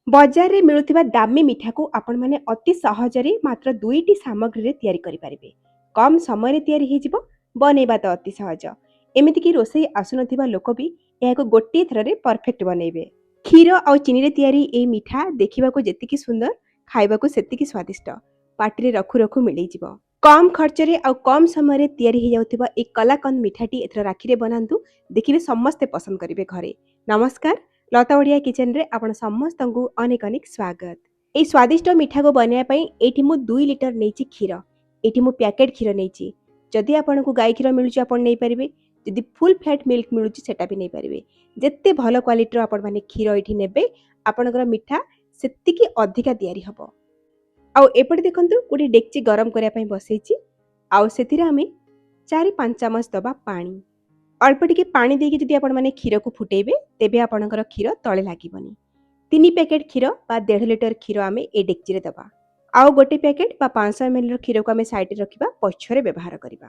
बजारे मिलुथिबा दामी मिठाକୁ ଆପଣମାନେ ଅତି ସହଜରେ ମାତ୍ର 2ଟି ସାମଗ୍ରୀରେ ତିଆରି କରିପାରିବେ। କମ୍ ସମୟରେ ତିଆରି ହେଇଯିବ, ବନେଇବା ତ ଅତି ସହଜ। ଏମିତିକି ରୋଷେଇ ଆସୁନଥିବା ଲୋକ ବି ଏହାକୁ ଗୋଟିଏ ଥରରେ ପରଫେକ୍ଟ ବନେଇବେ। କ୍ଷୀର ଆଉ ଚିନିରେ ତିଆରି ଏହି ମିଠା ଦେଖିବାକୁ ଯେତିକି ସୁନ୍ଦର, ଖାଇବାକୁ ସେତିକି ସ୍ୱାଦିଷ୍ଟ। ପାଟିରେ ରଖୁ ରଖୁ ମିଳେଇଯିବ। କମ୍ ଖର୍ଚ୍ଚରେ ଆଉ କମ୍ ସମୟରେ ତିଆରି ହେଇଯାଉଥିବା ଏହି କଲାକନ୍ଦ ମିଠାଟି ଏଥର ରାକ୍ଷୀରେ ବନାନ୍ତୁ। ଦେଖିବେ ସମସ୍ତେ ପସନ୍ଦ କରିବେ ଘରେ। ନମସ୍କାର, ଲତା ଓଡ଼ିଆ କିଚେନରେ ଆପଣ ସମସ୍ତଙ୍କୁ ଅନେକ ଅନେକ ସ୍ୱାଗତ। ଏହି ସ୍ୱାଦିଷ୍ଟ ମିଠାକୁ ବନେଇବା ପାଇଁ ଏଇଠି ମୁଁ 2 ଲିଟର ନେଇଛି କ୍ଷୀର। ଏଇଠି ମୁଁ ପ୍ୟାକେଟ୍ କ୍ଷୀର ନେଇଛି। ଯଦି ଆପଣଙ୍କୁ ଗାଈ କ୍ଷୀର ମିଳୁଛି ଆପଣ ନେଇପାରିବେ। ଯଦି ଫୁଲ୍ ଫ୍ୟାଟ୍ ମିଲ୍କ ମିଳୁଛି ସେଟା ବି ନେଇପାରିବେ। ଯେତେ ଭଲ କ୍ୱାଲିଟିର ଆପଣମାନେ କ୍ଷୀର ଏଇଠି ନେବେ, ଆପଣଙ୍କର ମିଠା ସେତିକି ଅଧିକା ତିଆରି ହେବ। ଆଉ ଏପଟେ ଦେଖନ୍ତୁ ଗୋଟେ ଡେକ୍ଚି ଗରମ କରିବା ପାଇଁ ବସେଇଛି। ଆଉ ସେଥିରେ ଆମେ 4-5 ଚାମଚ ଦେବା ପାଣି। ଅଳ୍ପ ଟିକେ ପାଣି ଦେଇକି ଯଦି ଆପଣମାନେ କ୍ଷୀରକୁ ଫୁଟେଇବେ, ତେବେ ଆପଣଙ୍କର କ୍ଷୀର ତଳେ ଲାଗିବନି। 3 ପ୍ୟାକେଟ୍ କ୍ଷୀର ବା 1.5 ଲିଟର କ୍ଷୀର ଆମେ ଏ ଡେକ୍ଚିରେ ଦେବା। ଆଉ ଗୋଟେ ପ୍ୟାକେଟ୍ ବା 500 ml ର କ୍ଷୀରକୁ ଆମେ ସାଇଡରେ ରଖିବା, ପଛରେ ବ୍ୟବହାର କରିବା।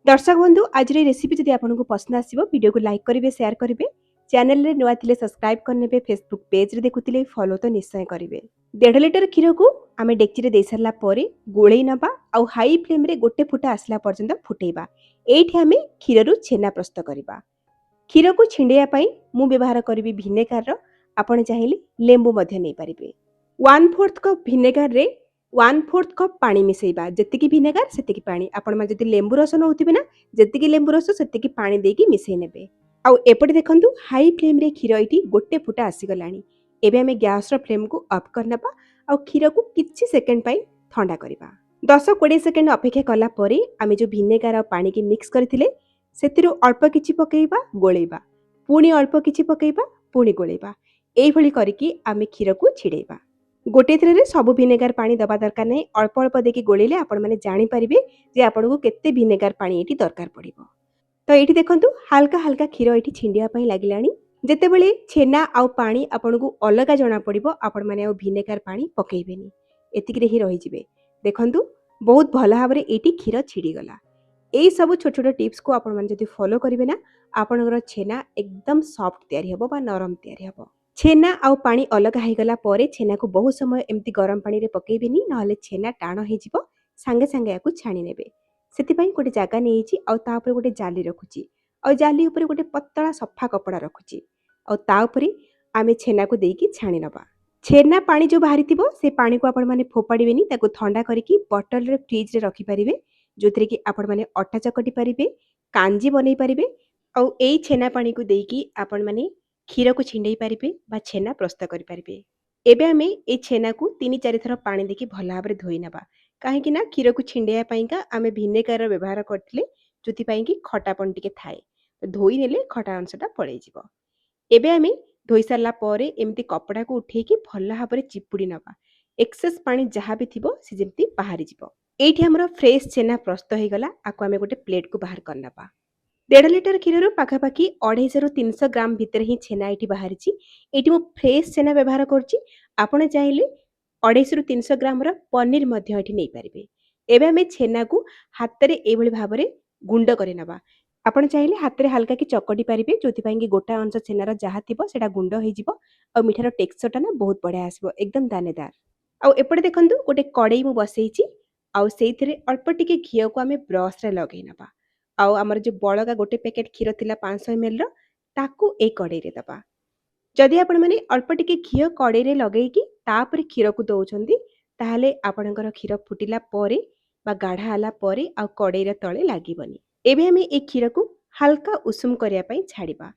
ଦର୍ଶକ ବନ୍ଧୁ, ଆଜିର ଏହି ରେସିପି ଯଦି ଆପଣଙ୍କୁ ପସନ୍ଦ ଆସିବ, ଭିଡ଼ିଓକୁ ଲାଇକ୍ କରିବେ, ସେୟାର କରିବେ। ଚ୍ୟାନେଲରେ ନୂଆ ଥିଲେ ସବସ୍କ୍ରାଇବ୍ କରିନେବେ, ଫେସବୁକ୍ ପେଜରେ ଦେଖୁଥିଲେ ଫଲୋ ତ ନିଶ୍ଚୟ କରିବେ। 1.5 ଲିଟର କ୍ଷୀରକୁ ଆମେ ଡେକ୍ଚିରେ ଦେଇସାରିଲା ପରେ ଗୋଳେଇ ନେବା ଆଉ ହାଇ ଫ୍ଲେମ୍ରେ ଗୋଟେ ଫୁଟା ଆସିଲା ପର୍ଯ୍ୟନ୍ତ ଫୁଟେଇବା। ଏଇଠି ଆମେ କ୍ଷୀରରୁ ଛେନା ପ୍ରସ୍ତୁତ କରିବା। କ୍ଷୀରକୁ ଛିଣ୍ଡେଇବା ପାଇଁ ମୁଁ ବ୍ୟବହାର କରିବି ଭିନେଗାରର, ଆପଣ ଚାହିଁଲେ ଲେମ୍ବୁ ମଧ୍ୟ ନେଇପାରିବେ। 1/4 କପ୍ ଭିନେଗାରରେ 1/4 କପ୍ ପାଣି ମିଶାଇବା। ଯେତିକି ଭିନେଗାର ସେତିକି ପାଣି। ଆପଣମାନେ ଯଦି ଲେମ୍ବୁ ରସ ନେଉଥିବେ ନା, ଯେତିକି ଲେମ୍ବୁ ରସ ସେତିକି ପାଣି ଦେଇକି ମିଶାଇ ନେବେ। ଆଉ ଏପଟେ ଦେଖନ୍ତୁ ହାଇ ଫ୍ଲେମ୍ରେ କ୍ଷୀର ଏଇଠି ଗୋଟେ ଫୁଟା ଆସିଗଲାଣି। ଏବେ ଆମେ ଗ୍ୟାସ୍ର ଫ୍ଲେମ୍କୁ ଅଫ୍ କରିନେବା ଆଉ କ୍ଷୀରକୁ କିଛି ସେକେଣ୍ଡ ପାଇଁ ଥଣ୍ଡା କରିବା। 10-20 ସେକେଣ୍ଡ ଅପେକ୍ଷା କଲା ପରେ ଆମେ ଯେଉଁ ଭିନେଗାର ଆଉ ପାଣିକି ମିକ୍ସ କରିଥିଲେ, ସେଥିରୁ ଅଳ୍ପ କିଛି ପକାଇବା, ଗୋଳେଇବା, ପୁଣି ଅଳ୍ପ କିଛି ପକାଇବା, ପୁଣି ଗୋଳେଇବା। ଏଇଭଳି କରିକି ଆମେ କ୍ଷୀରକୁ ଛିଡ଼େଇବା। ଗୋଟିଏ ଥରରେ ସବୁ ଭିନେଗାର ପାଣି ଦେବା ଦରକାର ନାହିଁ। ଅଳ୍ପ ଅଳ୍ପ ଦେଇକି ଗୋଳେଇଲେ ଆପଣମାନେ ଜାଣିପାରିବେ ଯେ ଆପଣଙ୍କୁ କେତେ ଭିନେଗାର ପାଣି ଏଇଠି ଦରକାର ପଡ଼ିବ। ତ ଏଇଠି ଦେଖନ୍ତୁ ହାଲକା ହାଲକା କ୍ଷୀର ଏଇଠି ଛିଣ୍ଡିବା ପାଇଁ ଲାଗିଲାଣି। ଯେତେବେଳେ ଛେନା ଆଉ ପାଣି ଆପଣଙ୍କୁ ଅଲଗା ଜଣାପଡ଼ିବ, ଆପଣମାନେ ଆଉ ଭିନେଗାର ପାଣି ପକାଇବେନି। ଏତିକିରେ ହିଁ ରହିଯିବେ। ଦେଖନ୍ତୁ ବହୁତ ଭଲ ଭାବରେ ଏଇଠି କ୍ଷୀର ଛିଡ଼ିଗଲା। এই ସବୁ ଛୋଟ ଛୋଟ ଟିପ୍ସକୁ ଆପଣମାନେ ଯଦି ଫଲୋ କରିବେ ନା, ଆପଣଙ୍କର ଛେନା ଏକଦମ ସଫ୍ଟ ତିଆରି ହେବ ବା ନରମ ତିଆରି ହେବ। ଛେନା ଆଉ ପାଣି ଅଲଗା ହେଇଗଲା ପରେ ଛେନାକୁ ବହୁତ ସମୟ ଏମିତି ଗରମ ପାଣିରେ ପକାଇବେନି, ନହେଲେ ଛେନା ଟାଣ ହେଇଯିବ। ସାଙ୍ଗେ ସାଙ୍ଗେ ଏହାକୁ ଛାଣି ନେବେ। ସେଥିପାଇଁ ଗୋଟେ ଜାଗା ନେଇଛି ଆଉ ତା ଉପରେ ଗୋଟେ ଜାଲି ରଖୁଛି। ଆଉ ଜାଲି ଉପରେ ଗୋଟେ ପତଳା ସଫା କପଡ଼ା ରଖୁଛି। ଆଉ ତା ଉପରେ ଆମେ ଛେନାକୁ ଦେଇକି ଛାଣି ନେବା। ଛେନା ପାଣି ଯେଉଁ ବାହାରିଥିବ, ସେ ପାଣିକୁ ଆପଣମାନେ ଫୋପାଡ଼ିବେନି, ତାକୁ ଥଣ୍ଡା କରିକି ବଟଲରେ ଫ୍ରିଜରେ ରଖିପାରିବେ, ଯେଉଁଥିରେ କି ଆପଣମାନେ ଅଟା ଚକଟି ପାରିବେ, କାଞ୍ଜି ବନେଇ ପାରିବେ। ଆଉ ଏଇ ଛେନା ପାଣିକୁ ଦେଇକି ଆପଣମାନେ କ୍ଷୀରକୁ ଛିଣ୍ଡେଇ ପାରିବେ ବା ଛେନା ପ୍ରସ୍ତୁତ କରିପାରିବେ। ଏବେ ଆମେ ଏଇ ଛେନାକୁ 3-4 ଥର ପାଣି ଦେଇକି ଭଲ ଭାବରେ ଧୋଇ ନେବା। କାହିଁକି ନା କ୍ଷୀରକୁ ଛିଣ୍ଡେଇବା ପାଇଁକା ଆମେ ଭିନେଗାରର ବ୍ୟବହାର କରିଥିଲେ, ଯେଉଁଥିପାଇଁ କି ଖଟାପଣ ଟିକେ ଥାଏ। ଧୋଇ ନେଲେ ଖଟା ଅଂଶଟା ପଳେଇଯିବ। ଏବେ ଆମେ ଧୋଇ ସାରିଲା ପରେ ଏମିତି କପଡ଼ାକୁ ଉଠେଇକି ଭଲ ଭାବରେ ଚିପୁଡ଼ି ନେବା। ଏକ୍ସେସ୍ ପାଣି ଯାହା ବି ଥିବ ସେ ଯେମିତି ବାହାରିଯିବ। ଏଇଠି ଆମର ଫ୍ରେଶ୍ ଛେନା ପ୍ରସ୍ତୁତ ହେଇଗଲା। ଆକୁ ଆମେ ଗୋଟେ ପ୍ଲେଟ୍କୁ ବାହାର କରିନେବା। 1.5 ଲିଟର କ୍ଷୀରରୁ ପାଖାପାଖି 250-300 ଗ୍ରାମ ଭିତରେ ହିଁ ଛେନା ଏଇଠି ବାହାରିଛି। ଏଇଠି ମୁଁ ଫ୍ରେଶ୍ ଛେନା ବ୍ୟବହାର କରୁଛି। ଆପଣ ଚାହିଁଲେ 250-300 ଗ୍ରାମର ପନିର ମଧ୍ୟ ଏଠି ନେଇପାରିବେ। ଏବେ ଆମେ ଛେନାକୁ ହାତରେ ଏଇଭଳି ଭାବରେ ଗୁଣ୍ଡ କରିନେବା। ଆପଣ ଚାହିଁଲେ ହାତରେ ହାଲକା କି ଚକଟି ପାରିବେ, ଯେଉଁଥିପାଇଁ କି ଗୋଟା ଅଂଶ ଛେନାର ଯାହା ଥିବ ସେଇଟା ଗୁଣ୍ଡ ହେଇଯିବ। ଆଉ ମିଠାର ଟେକ୍ସଚରଟା ନା ବହୁତ ବଢ଼ିଆ ଆସିବ, ଏକଦମ ଦାନେଦାର। ଆଉ ଏପଟେ ଦେଖନ୍ତୁ ଗୋଟେ କଡ଼େଇ ମୁଁ ବସେଇଛି। ଆଉ ସେଇଥିରେ ଅଳ୍ପ ଟିକେ ଘିଅକୁ ଆମେ ବ୍ରସ୍ରେ ଲଗାଇ ନେବା। ଆଉ ଆମର ଯେଉଁ ବଳକା ଗୋଟେ ପ୍ୟାକେଟ୍ କ୍ଷୀର ଥିଲା 500 ml ର, ତାକୁ ଏଇ କଡ଼େଇରେ ଦେବା। ଯଦି ଆପଣମାନେ ଅଳ୍ପ ଟିକେ ଘିଅ କଡ଼େଇରେ ଲଗେଇକି ତାପରେ କ୍ଷୀରକୁ ଦେଉଛନ୍ତି, ତାହେଲେ ଆପଣଙ୍କର କ୍ଷୀର ଫୁଟିଲା ପରେ ବା ଗାଢ଼ା ହେଲା ପରେ ଆଉ କଡ଼େଇର ତଳେ ଲାଗିବନି। ଏବେ ଆମେ এই କ୍ଷୀରକୁ ହାଲକା ଉଷୁମ କରିବା ପାଇଁ ଛାଡ଼ିବା।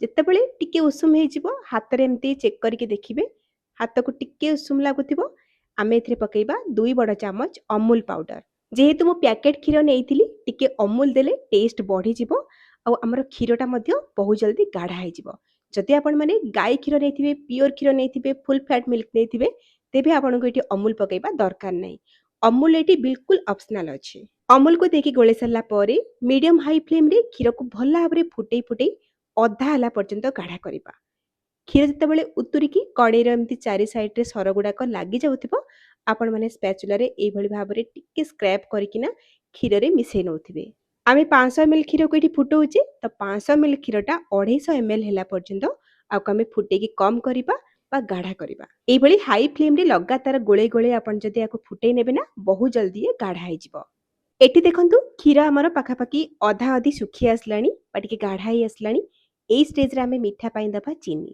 ଯେତେବେଳେ ଟିକେ ଉଷୁମ ହେଇଯିବ, ହାତରେ ଏମିତି ଚେକ୍ କରିକି ଦେଖିବେ, ହାତକୁ ଟିକେ ଉଷୁମ ଲାଗୁଥିବ, ଆମେ ଏଥିରେ ପକାଇବା 2 ବଡ଼ ଚାମଚ ଅମୁଲ ପାଉଡର। ଯେହେତୁ ମୁଁ ପ୍ୟାକେଟ୍ କ୍ଷୀର ନେଇଥିଲି, ଟିକେ ଅମୁଲ ଦେଲେ ଟେଷ୍ଟ ବଢ଼ିଯିବ ଆଉ ଆମର କ୍ଷୀରଟା ମଧ୍ୟ ବହୁତ ଜଲ୍ଦି ଗାଢ଼ା ହେଇଯିବ। ଯଦି ଆପଣମାନେ ଗାଈ କ୍ଷୀର ନେଇଥିବେ, ପିଓର କ୍ଷୀର ନେଇଥିବେ, ଫୁଲ୍ ଫ୍ୟାଟ୍ ମିଲ୍କ ନେଇଥିବେ, ତେବେ ଆପଣଙ୍କୁ ଏଠି ଅମୁଲ ପକାଇବା ଦରକାର ନାହିଁ। ଅମୁଲ ଏଠି ବିଲକୁଲ ଅପସନାଲ ଅଛି। ଅମୁଲକୁ ଦେଇକି ଗୋଳେଇ ସାରିଲା ପରେ ମିଡ଼ିୟମ ହାଇ ଫ୍ଲେମ୍ରେ କ୍ଷୀରକୁ ଭଲ ଭାବରେ ଫୁଟେଇ ଫୁଟେଇ ଅଧା ହେଲା ପର୍ଯ୍ୟନ୍ତ ଗାଢ଼ା କରିବା। କ୍ଷୀର ଯେତେବେଳେ ଉତୁରିକି କଡ଼େଇର ଏମିତି ଚାରି ସାଇଡ଼୍ରେ ସର ଗୁଡ଼ାକ ଲାଗିଯାଉଥିବ, ଆପଣମାନେ ସ୍ପ୍ୟାଚୁଲାରେ ଏଇଭଳି ଭାବରେ ଟିକେ ସ୍କ୍ରାପ୍ କରିକିନା କ୍ଷୀରରେ ମିଶାଇ ନେଉଥିବେ। ଆମେ 500 ml କ୍ଷୀରକୁ ଏଠି ଫୁଟଉଛେ, ତ 500 ml କ୍ଷୀରଟା 250 ml ହେଲା ପର୍ଯ୍ୟନ୍ତ ଆକୁ ଆମେ ଫୁଟେଇକି କମ୍ କରିବା ବା ଗାଢ଼ା କରିବା। ଏଇଭଳି ହାଇ ଫ୍ଲେମ୍‌ରେ ଲଗାତାର ଗୋଳେଇ ଗୋଳେଇ ଆପଣ ଯଦି ୟାକୁ ଫୁଟେଇ ନେବେ ନା, ବହୁତ ଜଲ୍ଦି ଏ ଗାଢ଼ା ହେଇଯିବ। ଏଠି ଦେଖନ୍ତୁ କ୍ଷୀର ଆମର ପାଖାପାଖି ଅଧା ଅଧି ଶୁଖି ଆସିଲାଣି ବା ଟିକେ ଗାଢ଼ା ହେଇ ଆସିଲାଣି। ଏଇ ଷ୍ଟେଜ୍‌ରେ ଆମେ ମିଠା ପାଇଁ ଦେବା ଚିନି।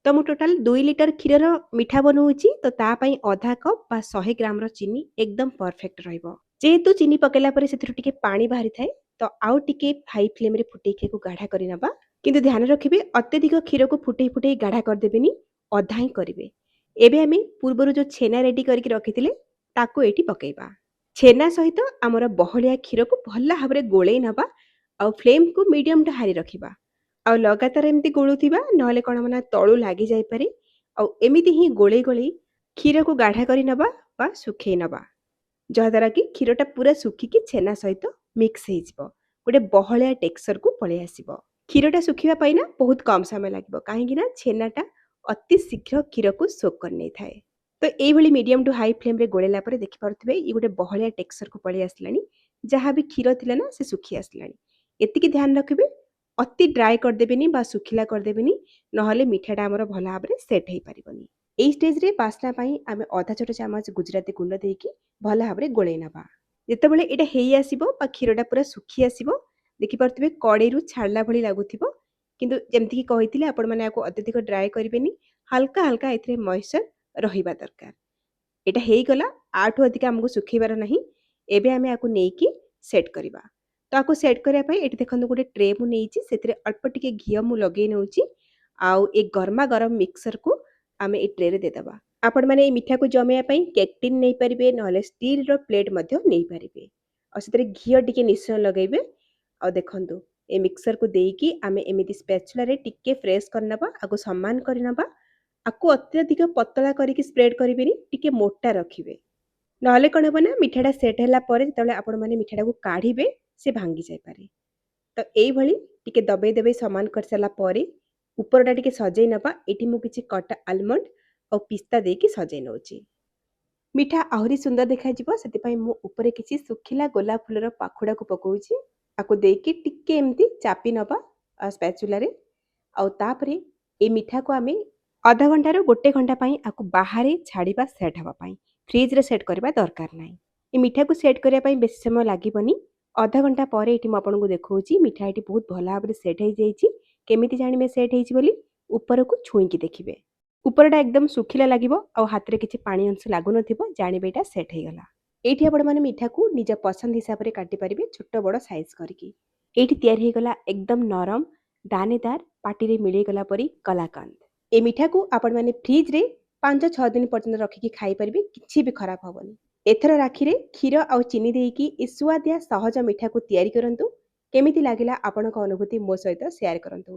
ତ ମୁଁ ଟୋଟାଲ୍ 2 ଲିଟର କ୍ଷୀରର ମିଠା ବନଉଛି, ତ ତା ପାଇଁ ଅଧା କପ୍ ବା 100 ଗ୍ରାମର ଚିନି ଏକଦମ ପରଫେକ୍ଟ ରହିବ। ଯେହେତୁ ଚିନି ପକେଇଲା ପରେ ସେଥିରୁ ଟିକେ ପାଣି ବାହାରିଥାଏ, ତ ଆଉ ଟିକେ ହାଇ ଫ୍ଲେମ୍‌ରେ ଫୁଟେଇକି ୟାକୁ ଗାଢ଼ା କରିନେବା। କିନ୍ତୁ ଧ୍ୟାନ ରଖିବେ ଅତ୍ୟଧିକ କ୍ଷୀରକୁ ଫୁଟେଇ ଫୁଟେଇ ଗାଢ଼ା କରିଦେବେନି, ଅଧା ହିଁ କରିବେ। ଏବେ ଆମେ ପୂର୍ବରୁ ଯୋଉ ଛେନା ରେଡି କରିକି ରଖିଥିଲେ, ତାକୁ ଏଇଠି ପକେଇବା। ଛେନା ସହିତ ଆମର ବହଳିଆ କ୍ଷୀରକୁ ଭଲ ଭାବରେ ଗୋଳେଇ ନେବା ଆଉ ଫ୍ଲେମ୍‌କୁ ମିଡିୟମ୍ ଟୁ ହାଇ ରଖିବା। ଆଉ ଲଗାତାର ଏମିତି ଗୋଳୁଥିବା, ନହେଲେ କ'ଣ ହବ ନା ତଳୁ ଲାଗି ଯାଇପାରେ। ଆଉ ଏମିତି ହିଁ ଗୋଳେଇ ଗୋଳେଇ କ୍ଷୀରକୁ ଗାଢ଼ା କରି ନେବା ବା ଶୁଖେଇ ନେବା। ଯାହାଦ୍ୱାରା କି କ୍ଷୀରଟା ପୁରା ଶୁଖିକି ଛେନା ସହିତ ମିକ୍ସ ହେଇଯିବ। ଗୋଟେ ବହଳିଆ ଟେକ୍ସଚରକୁ ପଳେଇ ଆସିବ। କ୍ଷୀରଟା ଶୁଖିବା ପାଇଁ ନା ବହୁତ କମ୍ ସମୟ ଲାଗିବ, କାହିଁକି ନା ଛେନାଟା ଅତି ଶୀଘ୍ର କ୍ଷୀରକୁ ସୋକ୍ କରି ନେଇଥାଏ। ତ ଏଇଭଳି ମିଡିୟମ୍ ଟୁ ହାଇ ଫ୍ଲେମ୍‌ରେ ଗୋଳେଇଲା ପରେ ଦେଖିପାରୁଥିବେ ଇଏ ଗୋଟେ ବହଳିଆ ଟେକ୍ସଚରକୁ ପଳେଇ ଆସିଲାଣି। ଯାହା ବି କ୍ଷୀର ଥିଲା ନା ସେ ଶୁଖି ଆସିଲାଣି। ଏତିକି ଧ୍ୟାନ ରଖିବେ ଅତି ଡ୍ରାଏ କରିଦେବେନି ବା ଶୁଖିଲା କରିଦେବେନି, ନହେଲେ ମିଠାଟା ଆମର ଭଲ ଭାବରେ ସେଟ୍ ହେଇପାରିବନି। ଏଇ ଷ୍ଟେଜ୍‌ରେ ବାସ୍ନା ପାଇଁ ଆମେ ଅଧା ଛୋଟ ଚାମଚ ଗୁଜୁରାତି ଗୁଣ୍ଡ ଦେଇକି ଭଲ ଭାବରେ ଗୋଳେଇ ନେବା। ଯେତେବେଳେ ଏଇଟା ହେଇ ଆସିବ ବା କ୍ଷୀରଟା ପୁରା ଶୁଖି ଆସିବ, ଦେଖିପାରୁଥିବେ କଡ଼େଇରୁ ଛାଡ଼ିଲା ଭଳି ଲାଗୁଥିବ। କିନ୍ତୁ ଯେମିତିକି କହିଥିଲି ଆପଣମାନେ ୟାକୁ ଅତ୍ୟଧିକ ଡ୍ରାଏ କରିବେନି, ହାଲକା ହାଲକା ଏଥିରେ ମଏଶ୍ଚର ରହିବା ଦରକାର। ଏଇଟା ହେଇଗଲା, ଆଠୁ ଅଧିକ ଆମକୁ ଶୁଖେଇବାର ନାହିଁ। ଏବେ ଆମେ ୟାକୁ ନେଇକି ସେଟ୍ କରିବା। ତ ୟାକୁ ସେଟ୍ କରିବା ପାଇଁ ଏଠି ଦେଖନ୍ତୁ ଗୋଟେ ଟ୍ରେ ମୁଁ ନେଇଛି, ସେଥିରେ ଅଳ୍ପ ଟିକେ ଘିଅ ମୁଁ ଲଗେଇ ନେଉଛି। ଆଉ ଏ ଗରମା ଗରମ ମିକ୍ସଚରକୁ ଆମେ ଏ ଟ୍ରେରେ ଦେଇଦେବା। ଆପଣମାନେ ଏଇ ମିଠାକୁ ଜମେଇବା ପାଇଁ କେକ୍ ଟିନ୍ ନେଇପାରିବେ, ନହେଲେ ଷ୍ଟିଲ୍‌ର ପ୍ଲେଟ୍ ମଧ୍ୟ ନେଇପାରିବେ। ଆଉ ସେଥିରେ ଘିଅ ଟିକେ ନିଶ୍ଚୟ ଲଗେଇବେ। ଆଉ ଦେଖନ୍ତୁ ଏ ମିକ୍ସଚରକୁ ଦେଇକି ଆମେ ଏମିତି ସ୍ପାଚୁଲାରେ ଟିକେ ପ୍ରେସ୍ କରିନେବା, ଆକୁ ସମାନ କରିନେବା। ଆକୁ ଅତ୍ୟଧିକ ପତଳା କରିକି ସ୍ପ୍ରେଡ୍ କରିବେନି, ଟିକେ ମୋଟା ରଖିବେ। ନହେଲେ କ'ଣ ହେବ ନା ମିଠାଟା ସେଟ୍ ହେଲା ପରେ ଯେତେବେଳେ ଆପଣମାନେ ମିଠାଟାକୁ କାଢ଼ିବେ, ସେ ଭାଙ୍ଗି ଯାଇପାରେ। ତ ଏଇଭଳି ଟିକେ ଦବେଇ ଦବେଇ ସମାନ କରିସାରିଲା ପରେ ଉପରଟା ଟିକେ ସଜେଇ ନେବା। ଏଠି ମୁଁ କିଛି କଟା ଆଲମଣ୍ଡ ଆଉ ପିସ୍ତା ଦେଇକି ସଜେଇ ନେଉଛି। ମିଠା ଆହୁରି ସୁନ୍ଦର ଦେଖାଯିବ, ସେଥିପାଇଁ ମୁଁ ଉପରେ କିଛି ଶୁଖିଲା ଗୋଲାପ ଫୁଲର ପାଖୁଡ଼ାକୁ ପକଉଛି। ଆକୁ ଦେଇକି ଟିକେ ଏମିତି ଚାପି ନେବା ସ୍ପାଚୁଲାରେ। ଆଉ ତାପରେ ଏ ମିଠାକୁ ଆମେ ଅଧଘଣ୍ଟାରୁ 1 ଘଣ୍ଟା ପାଇଁ ଆକୁ ବାହାରେ ଛାଡ଼ିବା ସେଟ୍ ହେବା ପାଇଁ। ଫ୍ରିଜ୍‌ରେ ସେଟ୍ କରିବା ଦରକାର ନାହିଁ। ଏ ମିଠାକୁ ସେଟ୍ କରିବା ପାଇଁ ବେଶୀ ସମୟ ଲାଗିବନି। ଅଧଘଣ୍ଟା ପରେ ଏଠି ମୁଁ ଆପଣଙ୍କୁ ଦେଖଉଛି ମିଠା ଏଠି ବହୁତ ଭଲ ଭାବରେ ସେଟ୍ ହେଇଯାଇଛି। କେମିତି ଜାଣିବେ ସେଟ୍ ହେଇଛି ବୋଲି? ଉପରକୁ ଛୁଇଁକି ଦେଖିବେ। ଉପରଟା ଏକଦମ ଶୁଖିଲା ଲାଗିବ ଆଉ ହାତରେ କିଛି ପାଣି ଅଂଶ ଲାଗୁନଥିବ, ଜାଣିବେ ଏଇଟା ସେଟ୍ ହେଇଗଲା। ଏଇଠି ଆପଣମାନେ ମିଠାକୁ ନିଜ ପସନ୍ଦ ହିସାବରେ କାଟିପାରିବେ, ଛୋଟ ବଡ଼ ସାଇଜ୍ କରିକି। ଏଇଠି ତିଆରି ହେଇଗଲା ଏକଦମ ନରମ, ଦାନେଦାର, ପାଟିରେ ମିଳେଇଗଲା ପରି କଲାକନ୍ଦ। ଏ ମିଠାକୁ ଆପଣମାନେ ଫ୍ରିଜ୍‌ରେ 5-6 ଦିନ ପର୍ଯ୍ୟନ୍ତ ରଖିକି ଖାଇପାରିବେ, କିଛି ବି ଖରାପ ହବନି। ଏଥର ରାକ୍ଷୀରେ କ୍ଷୀର ଆଉ ଚିନି ଦେଇକି ଏ ସୁଆଦିଆ ସହଜ ମିଠାକୁ ତିଆରି କରନ୍ତୁ। କେମିତି ଲାଗିଲା ଆପଣଙ୍କ ଅନୁଭୂତି ମୋ ସହିତ ସେୟାର କରନ୍ତୁ।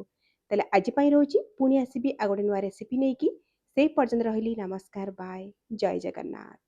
ତାହେଲେ ଆଜି ପାଇଁ ରହୁଛି, ପୁଣି ଆସିବି ଆଉ ଗୋଟେ ନୂଆ ରେସିପି ନେଇକି। ସେଇ ପର୍ଯ୍ୟନ୍ତ ରହିଲି, ନମସ୍କାର, ବାଏ, ଜୟ ଜଗନ୍ନାଥ।